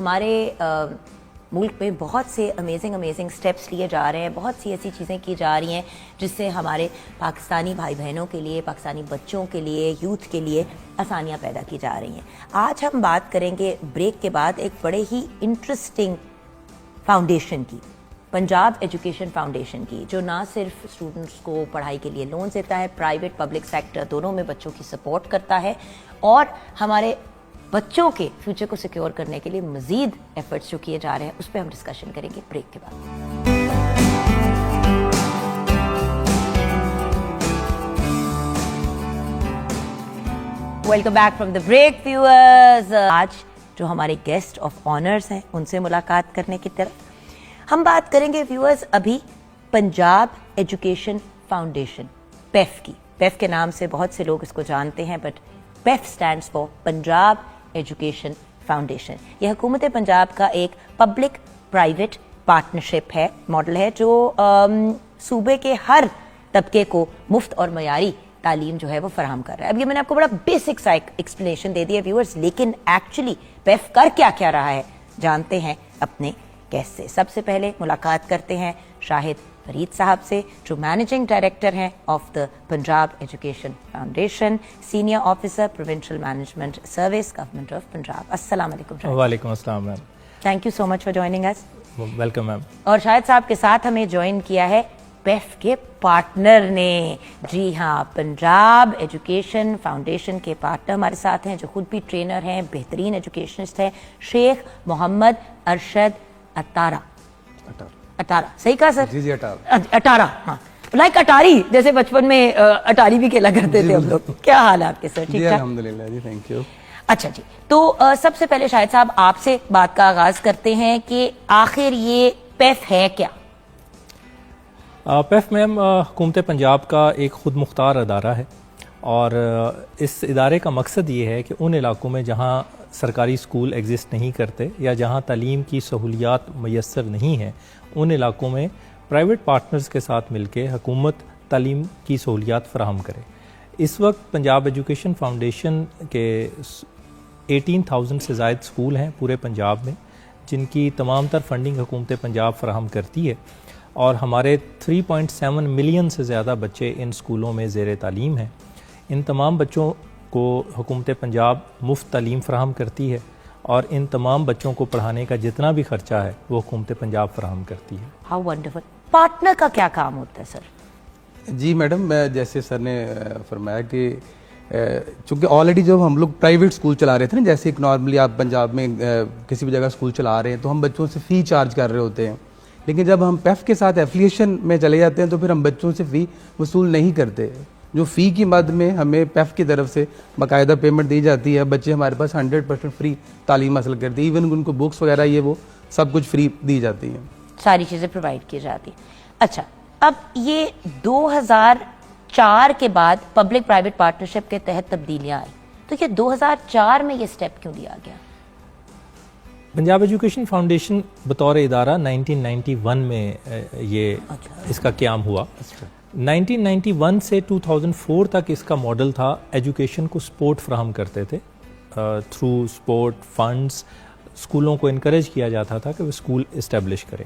ہمارے ملک میں بہت سے امیزنگ سٹیپس لیے جا رہے ہیں, بہت سی ایسی چیزیں کی جا رہی ہیں جس سے ہمارے پاکستانی بھائی بہنوں کے لیے, پاکستانی بچوں کے لیے, یوتھ کے لیے آسانیاں پیدا کی جا رہی ہیں. آج ہم بات کریں گے بریک کے بعد ایک بڑے ہی انٹرسٹنگ فاؤنڈیشن کی, پنجاب ایجوکیشن فاؤنڈیشن کی, جو نہ صرف اسٹوڈنٹس کو پڑھائی کے لیے لونز دیتا ہے, پرائیویٹ پبلک سیکٹر دونوں میں بچوں کی سپورٹ کرتا ہے, اور ہمارے بچوں کے فیوچر کو سیکیور کرنے کے لیے مزید ایفرٹس جو کیے جا رہے ہیں اس پہ ہم ڈسکشن کریں گے بریک کے بعد. Welcome back from the break viewers. آج جو ہمارے گیسٹ آف آنرز ہیں ان سے ملاقات کرنے کی طرف ہم بات کریں گے ویورز ابھی پنجاب ایجوکیشن فاؤنڈیشن پیف کی. پیف کے نام سے بہت سے لوگ اس کو جانتے ہیں, but PEF stands for Punjab education foundation. یہ حکومت پنجاب کا ایک پبلک پرائیویٹ پارٹنرشپ ہے, ماڈل ہے جو صوبے کے ہر طبقے کو مفت اور معیاری تعلیم جو ہے وہ فراہم کر رہا ہے. اب یہ میں نے آپ کو بڑا بیسک سا ایکسپلینیشن دے دیا ویورز, لیکن ایکچولی پیف کر کیا رہا ہے جانتے ہیں اپنے گیسٹ سے. سب سے پہلے ملاقات کرتے ہیں شاہد فرید صاحب سے, جو مینیجنگ ڈائریکٹر ہیں of the Punjab education foundation, senior officer provincial management service, government of Punjab. السلام علیکم. وعلیکم السلام ma'am. Thank you so much for joining us. Welcome ma'am. اور شاہد صاحب کے ساتھ ہمیں جوائن کیا ہے پیف کے پارٹنر نے. جی ہاں, پنجاب ایجوکیشن فاؤنڈیشن کے پارٹنر ہمارے ساتھ ہیں جو خود بھی ٹرینر ہیں, بہترین ایجوکیشنسٹ ہیں, شیخ محمد ارشد اٹارہ. صحیح کہا سر؟ جی اٹارہ. ہاں, لائک اٹاری, جیسے بچپن میں اٹاری بھی کھیلا کرتے تھے ہم لوگ. کیا حال ہے آپ کے سر؟ ٹھیک ٹھاک الحمدللہ جی, تھینک یو. اچھا جی, تو سب سے پہلے شاہد صاحب آپ سے بات کا آغاز کرتے ہیں کہ آخر یہ پیف ہے کیا؟ پیف میم حکومت پنجاب کا ایک خود مختار ادارہ ہے, اور اس ادارے کا مقصد یہ ہے کہ ان علاقوں میں جہاں سرکاری اسکول ایگزسٹ نہیں کرتے یا جہاں تعلیم کی سہولیات میسر نہیں ہیں, ان علاقوں میں پرائیویٹ پارٹنرز کے ساتھ مل کے حکومت تعلیم کی سہولیات فراہم کرے. اس وقت پنجاب ایجوکیشن فاؤنڈیشن کے 18,000 سے زائد اسکول ہیں پورے پنجاب میں, جن کی تمام تر فنڈنگ حکومت پنجاب فراہم کرتی ہے, اور ہمارے 3.7 ملین سے زیادہ بچے ان اسکولوں میں زیر تعلیم ہیں. ان تمام بچوں کو حکومت پنجاب مفت تعلیم فراہم کرتی ہے, اور ان تمام بچوں کو پڑھانے کا جتنا بھی خرچہ ہے وہ حکومت پنجاب فراہم کرتی ہے. How wonderful. پارٹنر کا کیا کام ہوتا ہے سر؟ جی میڈم, جیسے سر نے فرمایا کہ چونکہ آلریڈی جب ہم لوگ پرائیویٹ اسکول چلا رہے تھے نا, جیسے ایک نارملی آپ پنجاب میں کسی بھی جگہ اسکول چلا رہے ہیں تو ہم بچوں سے فی چارج کر رہے ہوتے ہیں, لیکن جب ہم پیف کے ساتھ ایفیلیشن میں چلے جاتے ہیں تو پھر ہم بچوں سے فی وصول نہیں کرتے. جو فی کی مد میں ہمیں پیف کی طرف سے باقاعدہ پیمنٹ دی جاتی ہے, بچے ہمارے پاس 100% فری تعلیم حاصل کرتے ہیں, ایون ان کو بکس وغیرہ یہ وہ سب کچھ فری دی جاتی ہیں, ساری چیزیں پرووائڈ کی جاتی ہیں. اچھا, اب یہ 2004 کے بعد پبلک پرائیویٹ پارٹنرشپ کے تحت تبدیلیاں آئی, تو یہ 2004 میں یہ سٹیپ کیوں لیا گیا؟ پنجاب ایجوکیشن فاؤنڈیشن بطور ادارہ 1991 میں یہ اس کا قیام ہوا. 1991 سے 2004 تک اس کا ماڈل تھا ایجوکیشن کو سپورٹ فراہم کرتے تھے تھرو سپورٹ فنڈز. اسکولوں کو انکریج کیا جاتا تھا کہ وہ اسکول اسٹیبلش کریں.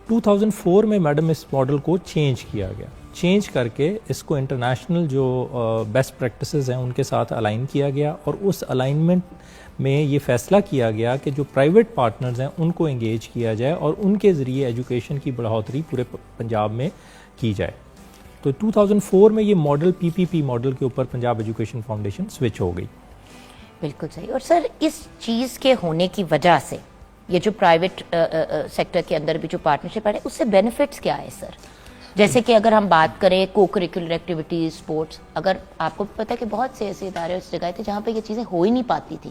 2004 میں میڈم اس ماڈل کو چینج کیا گیا, چینج کر کے اس کو انٹرنیشنل جو بیسٹ پریکٹسز ہیں ان کے ساتھ الائن کیا گیا, اور اس الائنمنٹ میں یہ فیصلہ کیا گیا کہ جو پرائیویٹ پارٹنرز ہیں ان کو انگیج کیا جائے اور ان کے ذریعے ایجوکیشن کی بڑھوتری پورے پنجاب میں کی جائے. تو 2004 میں یہ ماڈل PPP ماڈل کے اوپر پنجاب ایجوکیشن فاؤنڈیشن سوئچ ہو گئی. بالکل صحیح. اور سر اس چیز کے ہونے کی وجہ سے یہ جو پرائیویٹ سیکٹر کے اندر بھی جو پارٹنرشپ ہے اس سے بینیفٹس کیا ہے سر؟ جیسے کہ اگر ہم بات کریں کو کریکولر ایکٹیویٹیز, اسپورٹس, اگر آپ کو پتہ ہے کہ بہت سے ایسے ادارے اس جگہ تھے جہاں پہ یہ چیزیں ہو ہی نہیں پاتی تھی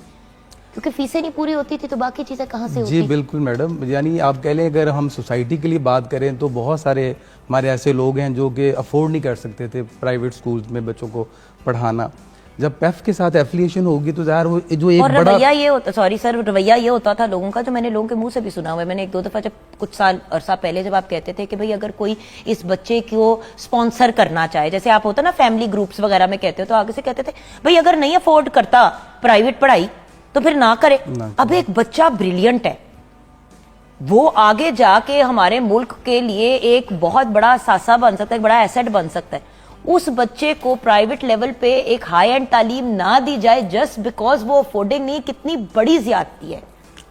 کیونکہ فیسیں نہیں پوری ہوتی تھی, تو باقی چیزیں کہاں سے ہوتی؟ جی بالکل میڈم, یعنی آپ کہہ لیں اگر ہم سوسائٹی کے لیے بات کریں تو بہت سارے ہمارے ایسے لوگ ہیں جو کہ افورڈ نہیں کر سکتے تھے پرائیویٹ اسکولز میں بچوں کو پڑھانا. جب پیف کے ساتھ ایفیلیشن ہوگی تو ظاہر وہ جو ایک بڑا رویہ یہ ہوتا, سوری سر, رویہ یہ ہوتا تھا لوگوں کا, جو میں نے لوگوں کے منہ سے بھی سنا ہوا ہے. میں نے ایک دو دفعہ جب کچھ سال عرصہ پہلے جب آپ کہتے تھے کہ بھئی اگر کوئی اس بچے کو اسپانسر کرنا چاہے, جیسے آپ ہوتا نا فیملی گروپس وغیرہ میں کہتے ہو, تو آگے سے کہتے تھے بھئی اگر نہیں افورڈ کرتا پرائیویٹ پڑھائی تو پھر نہ کرے. اب ایک بچہ بریلینٹ ہے, وہ آگے جا کے ہمارے ملک کے لیے ایک بہت بڑا ساسا بن سکتا ہے, ایک بڑا ایسٹ بن سکتا ہے. اس بچے کو پرائیویٹ لیول پہ ایک ہائی اینڈ تعلیم نہ دی جائے جسٹ بیکاز وہ افورڈنگ نہیں, کتنی بڑی زیادتی ہے.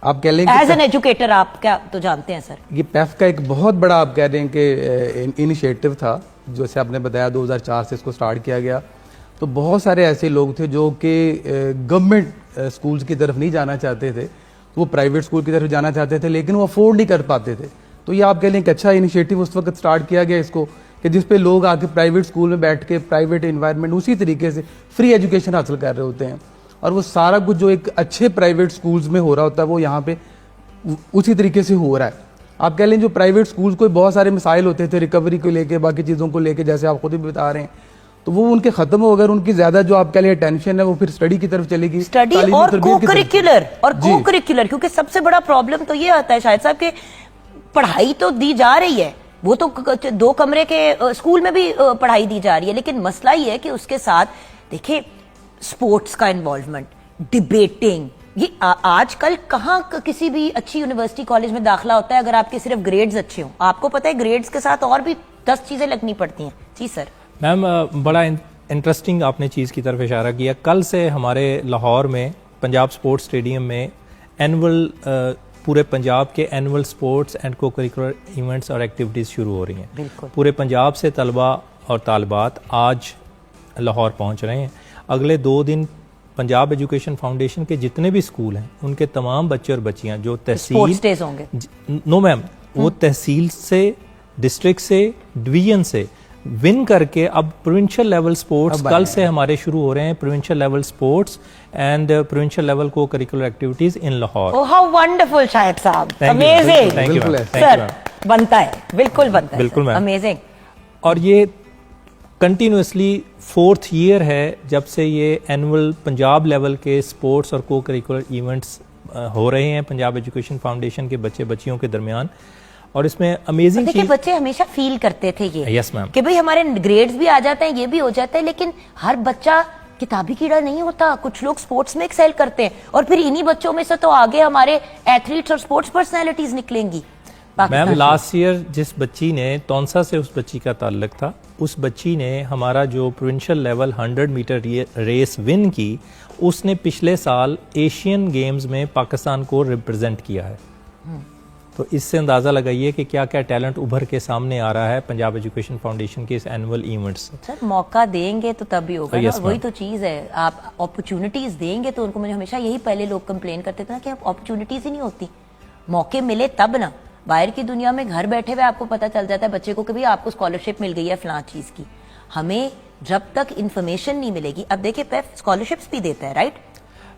آپ کہہ لیں ایز این ایجوکیٹر آپ کیا تو جانتے ہیں سر, یہ پیف کا ایک بہت بڑا آپ کہہ رہے ہیں کہ انیشیٹو تھا, جو سے آپ نے بتایا 2004 سے اس کو سٹارٹ کیا گیا. تو بہت سارے ایسے لوگ تھے جو کہ گورنمنٹ اسکولز کی طرف نہیں جانا چاہتے تھے, وہ پرائیویٹ اسکول کی طرف جانا چاہتے تھے لیکن وہ افورڈ نہیں کر پاتے تھے. تو یہ آپ کہہ لیں کہ اچھا انیشیٹو اس وقت سٹارٹ کیا گیا اس کو, کہ جس پہ لوگ آ کے پرائیویٹ اسکول میں بیٹھ کے پرائیویٹ انوائرمنٹ اسی طریقے سے فری ایجوکیشن حاصل کر رہے ہوتے ہیں. اور وہ سارا کچھ جو ایک اچھے پرائیویٹ اسکولز میں ہو رہا ہوتا ہے وہ یہاں پہ اسی طریقے سے ہو رہا ہے. آپ کہہ لیں جو پرائیویٹ اسکولز کو بہت سارے مسائل ہوتے تھے ریکوری کو لے کے, باقی چیزوں کو لے کے, جیسے آپ خود بھی بتا رہے ہیں, تو وہ ان کے ختم ہو گئے. ان کی زیادہ جو آپ کہہ لیں ٹینشن ہے وہ پھر اسٹڈی کی طرف چلے گی, اسٹڈی اور کو کریکولر. کیونکہ سب سے بڑا پرابلم تو یہ آتا ہے شاہد صاحب کہ پڑھائی تو دی جا رہی ہے, وہ تو 2 کمرے کے اسکول میں بھی پڑھائی دی جا رہی ہے, لیکن مسئلہ یہ ہے کہ اس کے ساتھ دیکھیں اسپورٹس کا انوالومنٹ, ڈیبیٹنگ. یہ آج کل کہاں کسی بھی اچھی یونیورسٹی کالج میں داخلہ ہوتا ہے اگر آپ کے صرف گریڈز اچھے ہوں. آپ کو پتہ ہے گریڈز کے ساتھ اور بھی 10 چیزیں لگنی پڑتی ہیں. جی سر. میم بڑا انٹرسٹنگ آپ نے چیز کی طرف اشارہ کیا. کل سے ہمارے لاہور میں پنجاب سپورٹس اسٹیڈیم میں اینول پورے پنجاب کے اینول سپورٹس اینڈ کو کریکولر ایونٹس اور ایکٹیویٹیز شروع ہو رہی ہیں. بالکل. پورے پنجاب سے طلباء اور طالبات آج لاہور پہنچ رہے ہیں. اگلے 2 دن پنجاب ایجوکیشن فاؤنڈیشن کے جتنے بھی اسکول ہیں ان کے تمام بچے اور بچیاں جو تحصیل ہوں گے, نو میم, وہ تحصیل سے, ڈسٹرکٹ سے, ڈویژن سے ون کر کے اب پروونشل لیول سپورٹس کل سے ہمارے شروع ہو رہے ہیں. Provincial level sports and provincial level co-curricular activities in Lahore. Oh how wonderful Shahid صاحب, امیزنگ. سر بنتا ہے, بالکل بنتا ہے, بالکل امیزنگ. اور یہ کنٹینیوسلی 4th ایئر ہے جب سے یہ اینول پنجاب لیول کے سپورٹس اور کو کریکولر ایونٹس ہو رہے ہیں پنجاب ایجوکیشن فاؤنڈیشن کے بچے بچیوں کے درمیان. اور اس میں امیزنگ دیکھیں بچے ہمیشہ فیل کرتے تھے یہ یس میم کہ بھئی ہمارے گریڈز بھی آ جاتے ہیں, یہ بھی ہو جاتا ہے, لیکن ہر بچہ کتابی کیڑا نہیں ہوتا. کچھ لوگ سپورٹس میں ایکسیل کرتے ہیں اور پھر انہی بچوں میں سے تو آگے ہمارے ایتھلیٹس اور سپورٹس پرسنالٹیز نکلیں گی. میم لاسٹ ایئر جس بچی نے تونسا سے, اس بچی کا تعلق تھا, اس بچی نے ہمارا جو provincial level 100 meter race won کی, اس نے پچھلے سال ایشین گیمز میں پاکستان کو ریپرزینٹ کیا ہے. تو اس سے اندازہ لگائیے کہ کیا کیا ٹیلنٹ ابھر کے سامنے آ رہا ہے پنجاب ایجوکیشن فاؤنڈیشن کے اس اینول ایونٹ سے. سر موقع دیں گے تو تب بھی ہوگا, وہی تو چیز ہے. آپ اپرچونٹیز دیں گے تو ان کو, مجھے ہمیشہ یہی پہلے لوگ کمپلین کرتے تھے نا کہ اپرچونٹیز ہی نہیں ہوتی, موقع ملے تب نا. باہر کی دنیا میں گھر بیٹھے ہوئے آپ کو پتہ چل جاتا ہے بچے کو کہ بھی آپ کو اسکالرشپ مل گئی ہے فلاں چیز کی. ہمیں جب تک انفارمیشن نہیں ملے گی, اب دیکھیں پیف اسکالرشپس بھی دیتا ہے رائٹ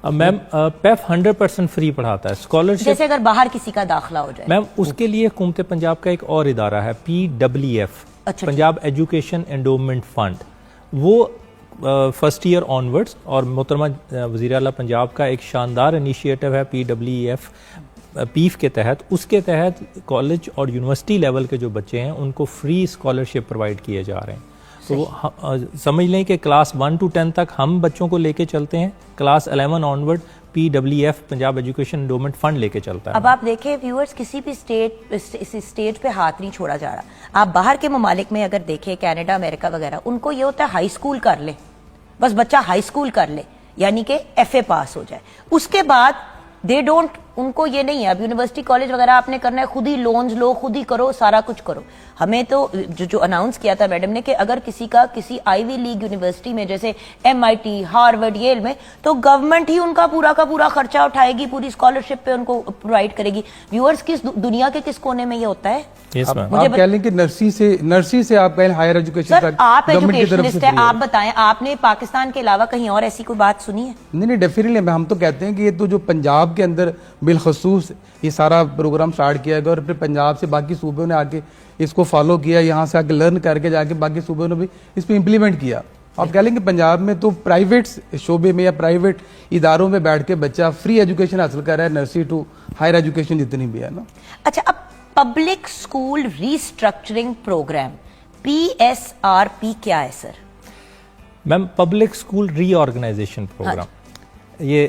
میم, پیف 100% فری پڑھاتا ہے اسکالرشپ. جیسے اگر باہر کسی کا داخلہ ہو جائے میم, اس کے لیے حکومت پنجاب کا ایک اور ادارہ ہے PWF, Punjab education endowment fund. وہ 1st ایئر آنورڈز, اور محترمہ وزیر اعلیٰ پنجاب کا ایک شاندار انیشیٹو ہے PWF پیف کے تحت. اس کے تحت کالج اور یونیورسٹی لیول کے جو بچے ہیں ان کو فری اسکالرشپ پرووائڈ کیے جا رہے ہیں. تو وہ سمجھ لیں کہ کلاس 1 to 10 تک ہم بچوں کو لے کے چلتے ہیں, class 11 onward PWF Punjab education endowment fund لے کے چلتا ہے. اب آپ دیکھیں ویورز, کسی بھی اسٹیج پہ ہاتھ نہیں چھوڑا جا رہا. آپ باہر کے ممالک میں اگر دیکھیں, کینیڈا, امریکہ وغیرہ, ان کو یہ ہوتا ہے ہائی اسکول کر لے, بس بچہ ہائی اسکول کر لے یعنی کہ FA پاس ہو جائے, اس کے بعد دے ڈونٹ, ان کو یہ نہیں ہے اب یونیورسٹی کالج وغیرہ آپ نے کرنا ہے, خود ہی لونز لو, خود ہی کرو, سارا کچھ کرو. ہمیں تو جو اناؤنس کیا تھا میڈم نے کہ اگر کسی کا کسی آئی لیگ یونیورسٹی میں جیسے MIT, ہارورڈ, ییل میں, تو گورنمنٹ ہی ان کا پورا خرچہ اٹھائے گی, پوری اسکالرشپ پہ ان کو پرووائڈ کرے گی. ویورز, کس دنیا کے کس کونے میں یہ ہوتا ہے؟ آپ کہہ لیں کہ نرسری سے آپ کہیں ہائر ایجوکیشن تک آپ ایجوکیشنسٹ ہیں, آپ بتائیں آپ نے پاکستان کے علاوہ کہیں اور ایسی کوئی بات سنی ہے؟ نہیں, ڈیفینیٹلی ہم تو کہتے ہیں کہ یہ تو جو پنجاب کے اندر بالخصوص یہ سارا پروگرام سٹارٹ کیا گیا, اور پھر پنجاب سے باقی صوبوں نے آ کے اس کو فالو کیا, یہاں سے آ کے لرن کر کے جا کے باقی صوبوں نے بھی اس پہ امپلیمنٹ کیا. آپ کہہ لیں کہ پنجاب میں تو پرائیویٹ شعبے میں یا پرائیویٹ اداروں میں بیٹھ کے بچہ فری ایجوکیشن حاصل کر رہا ہے, نرسری ٹو ہائر ایجوکیشن جتنی بھی ہے نا. اچھا, اب public school restructuring programme PSRP کیا ہے sir? Ma'am, public school reorganisation programme, یہ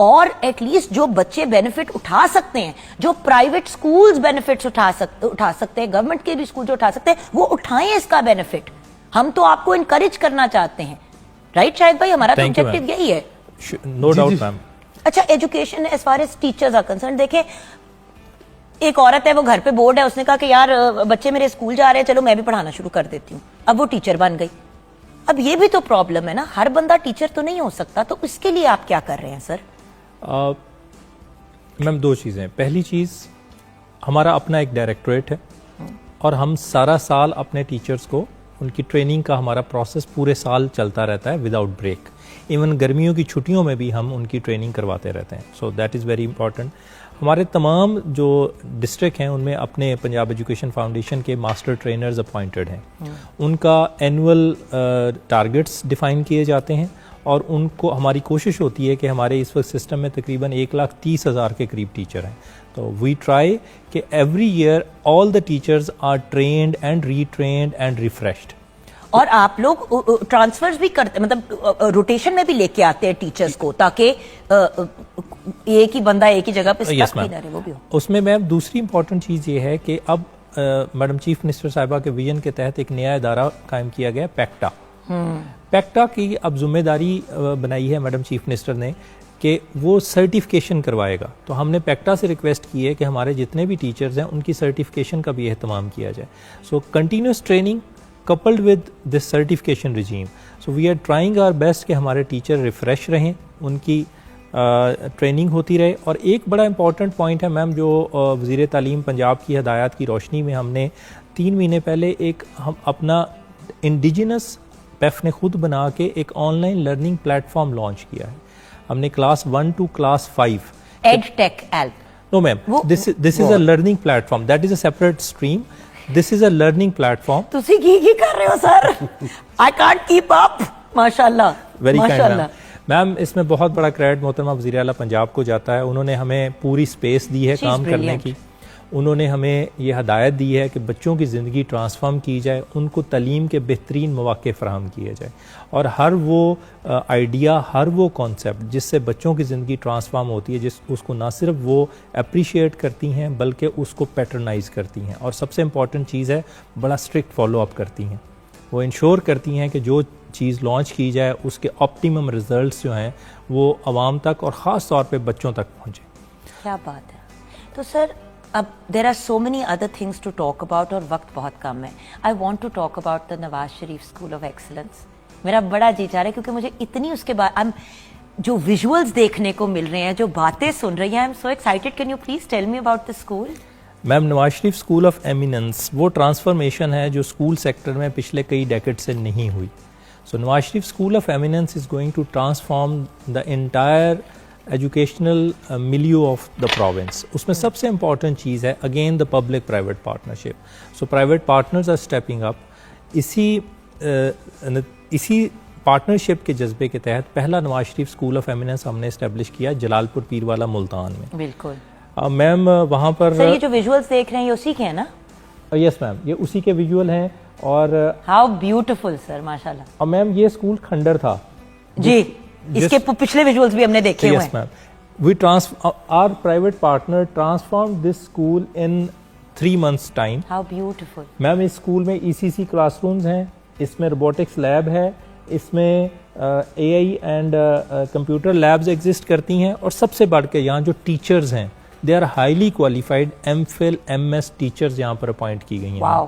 اور ایٹ لیسٹ جو بچے بینیفٹ اٹھا سکتے ہیں, جو پرائیویٹ سکولز بینیفٹس اٹھا سکتے ہیں, گورنمنٹ کے بھی سکول جو اٹھا سکتے ہیں, وہ اٹھائیں اس کا بینیفٹ. ہم تو آپ کو انکریج کرنا چاہتے ہیں, رائٹ شاہد بھائی, ہمارا تو آبجیکٹو یہی ہے. No doubt ma'am. اچھا, education as far as teachers are concern, دیکھیں ایک عورت ہے, وہ گھر پہ بورڈ ہے, اس نے کہا کہ یار بچے میرے اسکول جا رہے ہیں, چلو میں بھی پڑھانا شروع کر دیتی ہوں. اب وہ ٹیچر بن گئی. اب یہ بھی تو پرابلم ہے نا, ہر بندہ ٹیچر تو نہیں ہو سکتا, تو اس کے لیے آپ کیا کر رہے ہیں سر؟ میم دو چیزیں. پہلی چیز, ہمارا اپنا ایک ڈائریکٹوریٹ ہے اور ہم سارا سال اپنے ٹیچرز کو ان کی ٹریننگ کا ہمارا پروسیس پورے سال چلتا رہتا ہے وداؤٹ بریک. ایون گرمیوں کی چھٹیوں میں بھی ہم ان کی ٹریننگ کرواتے رہتے ہیں. So that is very important. ہمارے تمام جو ڈسٹرکٹ ہیں ان میں اپنے پنجاب ایجوکیشن فاؤنڈیشن کے ماسٹر ٹرینرز اپوائنٹڈ ہیں. ان کا اینول ٹارگٹس ڈیفائن کیے جاتے ہیں اور ان کو ہماری کوشش ہوتی ہے کہ ہمارے اس وقت سسٹم میں تقریباً 1,30,000 کے قریب ٹیچر ہیں. تو وی ٹرائی کہ every year all the teachers are trained and retrained and refreshed. اور آپ لوگ ٹرانسفرز بھی کرتے, مطلب روٹیشن میں بھی لے کے آتے ہیں ٹیچرز کو, تاکہ ایک ہی بندہ ایک ہی جگہ پہ اسٹک نہیں رہے, وہ بھی ہو. اس میں میم دوسری امپورٹنٹ چیز یہ ہے کہ اب میڈم چیف منسٹر صاحبہ کے ویژن کے تحت ایک نیا ادارہ قائم کیا گیا, پیکٹا. پیکٹا کی اب ذمہ داری بنائی ہے میڈم چیف منسٹر نے کہ وہ سرٹیفکیشن کروائے گا. تو ہم نے پیکٹا سے ریکویسٹ کی ہے کہ ہمارے جتنے بھی ٹیچرز ہیں ان کی سرٹیفکیشن کا بھی اہتمام کیا جائے. So continuous training coupled with this certification regime. So we are trying our best کہ ہمارے ٹیچر ریفریش رہیں, ان کی ٹریننگ ہوتی رہے. اور ایک بڑا امپورٹنٹ پوائنٹ ہے میم, جو وزیر تعلیم پنجاب کی ہدایات کی روشنی میں ہم نے 3 مہینے پہلے ایک ہم اپنا انڈیجنس پیف نے خود بنا کے ایک online learning platform launch کیا ہے. ہم نے class 1 to class 5 edtech ایلپ. No ma'am, this is a learning platform. That is a separate stream. This is a learning platform. تسی کی کر رہے ہو سر؟ I can't keep up. ماشاءاللہ. Very kind ma'am. میم اس میں بہت بڑا کریڈٹ محترمہ وزیر اعلیٰ پنجاب کو جاتا ہے. انہوں نے ہمیں پوری سپیس دی ہے کام کرنے کی. انہوں نے ہمیں یہ ہدایت دی ہے کہ بچوں کی زندگی ٹرانسفارم کی جائے, ان کو تعلیم کے بہترین مواقع فراہم کیے جائے, اور ہر وہ آئیڈیا, ہر وہ کانسیپٹ جس سے بچوں کی زندگی ٹرانسفارم ہوتی ہے, اس کو نہ صرف وہ اپریشیٹ کرتی ہیں بلکہ اس کو پیٹرنائز کرتی ہیں, اور سب سے امپورٹنٹ چیز ہے بڑا اسٹرکٹ فالو اپ کرتی ہیں. وہ انشور کرتی ہیں کہ جو چیز لانچ کی جائے اس کے آپٹیمم ریزلٹس جو ہیں وہ عوام تک اور خاص طور پہ بچوں تک پہنچیں. کیا بات ہے. تو سر اب there are so many other things to talk about, اور وقت بہت کم ہے. I want to talk about the Nawaz Sharif school of excellence. میرا بڑا جی چاہ رہا ہے کیونکہ مجھے اتنی اس کے بعد جو ویژولز دیکھنے کو مل رہے ہیں, جو باتیں سن رہی ہیں, I am so excited. Can you please tell me about the school? Ma'am Nawaz Sharif school of eminence وہ ٹرانسفارمیشن ہے جو اسکول سیکٹر میں پچھلے کئی ڈیکیڈ سے نہیں ہوئی. So Nawaz Sharif school of eminence is going to transform the entire educational milieu of the province. اس میں سب سے امپورٹنٹ چیز ہے again the public private partnership. So private partners are stepping up. اسی پارٹنرشپ کے جذبے کے تحت پہلا Nawaz Sharif school of eminence ہم نے اسٹیبلش کیا جلال پور پیروالا ملتان میں. بالکل میم وہاں پر سر یہ جو ویژولز دیکھ رہے ہیں یہ اسی کے ہیں نا؟ یس میم یہ اسی کے ویژول ہیں. اور ہاؤ بیوٹیفل سر, ماشاءاللہ. اور میم یہ اسکول کھنڈر تھا جی, اس کے پچھلے ویژولز بھی ہم نے دیکھے ہوئے ہیں. یس میم وی our private partner transformed this school in 3 months time. How beautiful. Ma'am اس اسکول میں ECC کلاس رومز ہیں, اس میں روبوٹکس لیب ہے, اس میں AI and computer labs exist کرتی ہیں, اور سب سے بڑھ کے یہاں جو ٹیچرز ہیں they are highly qualified MPhil MS teachers یہاں پر اپوائنٹ کی گئی ہیں. واو.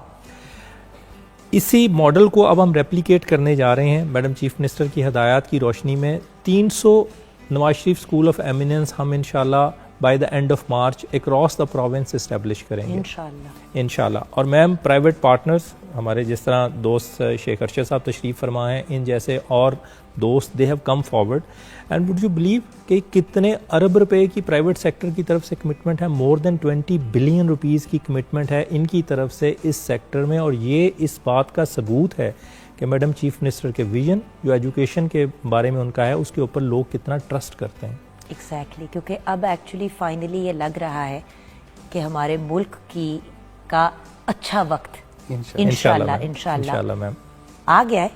اسی ماڈل کو اب ہم ریپلیکیٹ کرنے جا رہے ہیں میڈم چیف منسٹر کی ہدایات کی روشنی میں. 300 نواز شریف اسکول آف ایمیننس ہم انشاءاللہ by the and of March across the province establish کریں گے انشاءاللہ. اور میم پرائیویٹ پارٹنرز ہمارے جس طرح دوست شیخ ارشد صاحب تشریف فرما ہیں, ان جیسے اور دوست they have come forward. And would you believe کہ کتنے ارب روپے کی پرائیویٹ سیکٹر کی طرف سے کمٹمنٹ ہے, مور دین 20 بلین روپیز کی کمٹمنٹ ہے ان کی طرف سے اس سیکٹر میں. اور یہ اس بات کا ثبوت ہے کہ میڈم چیف منسٹر کے ویژن جو ایجوکیشن کے بارے میں ان کا ہے اس کے اوپر لوگ کتنا ٹرسٹ کرتے ہیں. ایگزیکٹلی, کیونکہ اب ایکچولی فائنلی یہ لگ رہا ہے کہ ہمارے ملک کی کا اچھا وقت انشاءاللہ میم آ گیا ہے,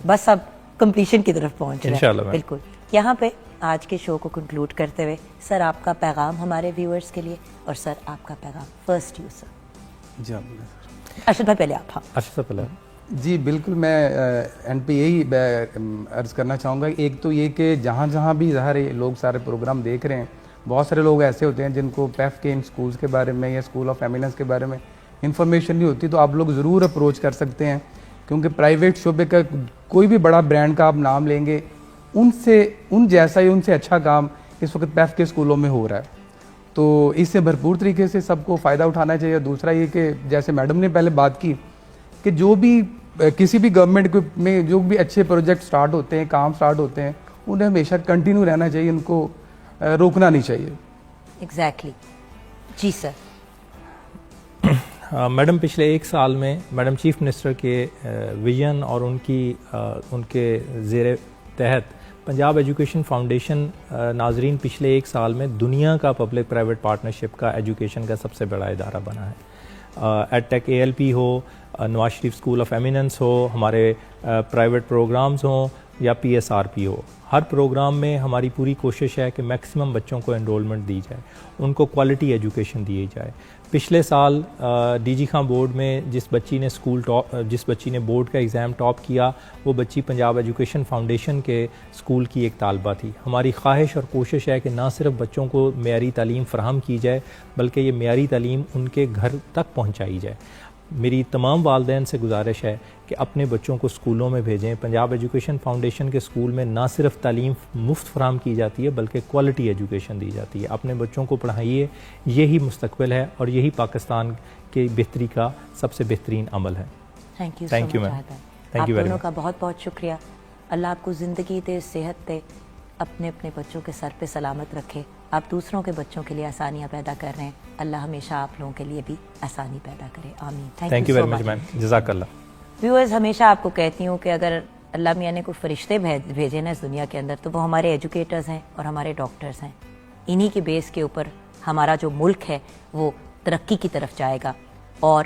بس اب کمپلیشن کی طرف پہنچ رہا ہے. بالکل. یہاں پہ آج کے شو کو کنکلوڈ کرتے ہوئے سر آپ کا پیغام ہمارے ویورز کے لیے, اور سر آپ کا پیغام فرسٹ یو سر. جی ارشد بھائی پہلے آپ. ہاں اچھا پہلے جی بالکل, میں اینڈ پہ یہی عرض کرنا چاہوں گا. ایک تو یہ کہ جہاں جہاں بھی ظاہر ہے لوگ سارے پروگرام دیکھ رہے ہیں, بہت سارے لوگ ایسے ہوتے ہیں جن کو پیف کے ان سکولز کے بارے میں یا اسکول آف ایمیننس کے بارے میں انفارمیشن نہیں ہوتی, تو آپ لوگ ضرور اپروچ کر سکتے ہیں, کیونکہ پرائیویٹ شعبے کا کوئی بھی بڑا برانڈ کا آپ نام لیں گے, ان جیسا ہی ان سے اچھا کام اس وقت پیف کے اسکولوں میں ہو رہا ہے. تو اس سے بھرپور طریقے سے سب کو فائدہ اٹھانا چاہیے. دوسرا یہ کہ جیسے میڈم نے پہلے بات کی کہ جو بھی کسی بھی گورنمنٹ میں جو بھی اچھے پروجیکٹ سٹارٹ ہوتے ہیں, کام سٹارٹ ہوتے ہیں, انہیں ہمیشہ کنٹینیو رہنا چاہیے, ان کو روکنا نہیں چاہیے. ایگزیکٹلی. جی سر. میڈم پچھلے ایک سال میں میڈم چیف منسٹر کے ویژن اور ان کے زیر تحت پنجاب ایجوکیشن فاؤنڈیشن ناظرین پچھلے ایک سال میں دنیا کا پبلک پرائیویٹ پارٹنرشپ کا ایجوکیشن کا سب سے بڑا ادارہ بنا ہے. ایڈ ٹیک ALP ہو, Nawaz Sharif school of eminence ہو, ہمارے پرائیویٹ پروگرامز ہوں یا PSRP ہو, ہر پروگرام میں ہماری پوری کوشش ہے کہ میکسیمم بچوں کو انرولمنٹ دی جائے, ان کو کوالٹی ایجوکیشن دی جائے. پچھلے سال DG خان بورڈ میں جس بچی نے بورڈ کا ایگزام ٹاپ کیا, وہ بچی پنجاب ایجوکیشن فاؤنڈیشن کے اسکول کی ایک طالبہ تھی. ہماری خواہش اور کوشش ہے کہ نہ صرف بچوں کو معیاری تعلیم فراہم کی جائے بلکہ یہ معیاری تعلیم ان کے گھر تک پہنچائی جائے. میری تمام والدین سے گزارش ہے کہ اپنے بچوں کو اسکولوں میں بھیجیں. پنجاب ایجوکیشن فاؤنڈیشن کے اسکول میں نہ صرف تعلیم مفت فراہم کی جاتی ہے بلکہ کوالٹی ایجوکیشن دی جاتی ہے. اپنے بچوں کو پڑھائیے, یہی مستقبل ہے اور یہی پاکستان کی بہتری کا سب سے بہترین عمل ہے. Thank you Thank you, ma'am. Thank you very دونوں much. کا بہت بہت شکریہ. اللہ آپ کو زندگی دے, صحت دے, اپنے بچوں کے سر پہ سلامت رکھے. آپ دوسروں کے بچوں کے لیے آسانیاں پیدا کر رہے ہیں, اللہ ہمیشہ آپ لوگوں کے لیے بھی آسانی پیدا کرے. آمین. تھینک یو ویری مچ میم, جزاک اللہ. ویورز, ہمیشہ آپ کو کہتی ہوں کہ اگر اللہ میاں نے کوئی فرشتے بھیجے نا اس دنیا کے اندر, تو وہ ہمارے ایجوکیٹرز ہیں اور ہمارے ڈاکٹرز ہیں. انہی کے بیس کے اوپر ہمارا جو ملک ہے وہ ترقی کی طرف جائے گا. اور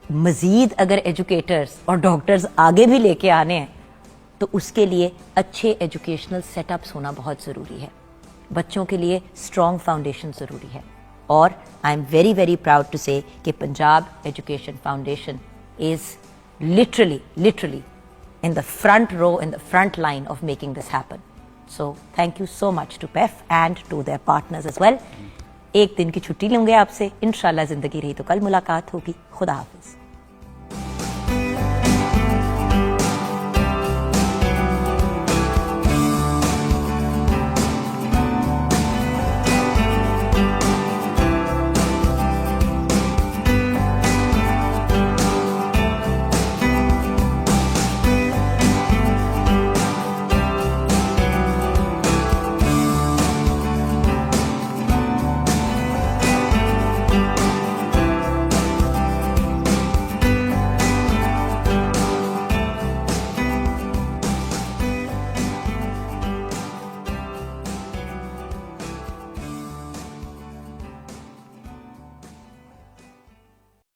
مزید اگر ایجوکیٹرز اور ڈاکٹرز آگے بھی لے کے آنے ہیں تو اس کے لیے اچھے ایجوکیشنل سیٹ اپس ہونا بہت ضروری ہے. بچوں کے لیے اسٹرانگ فاؤنڈیشن ضروری ہے. اور I am very very proud to say کہ Punjab education foundation is literally in the front row, in the front line of making this happen. So thank you so much to PEF and to their partners as well. ایک دن کی چھٹی لوں گے آپ سے, انشاءاللہ زندگی رہی تو کل ملاقات ہوگی. خدا حافظ.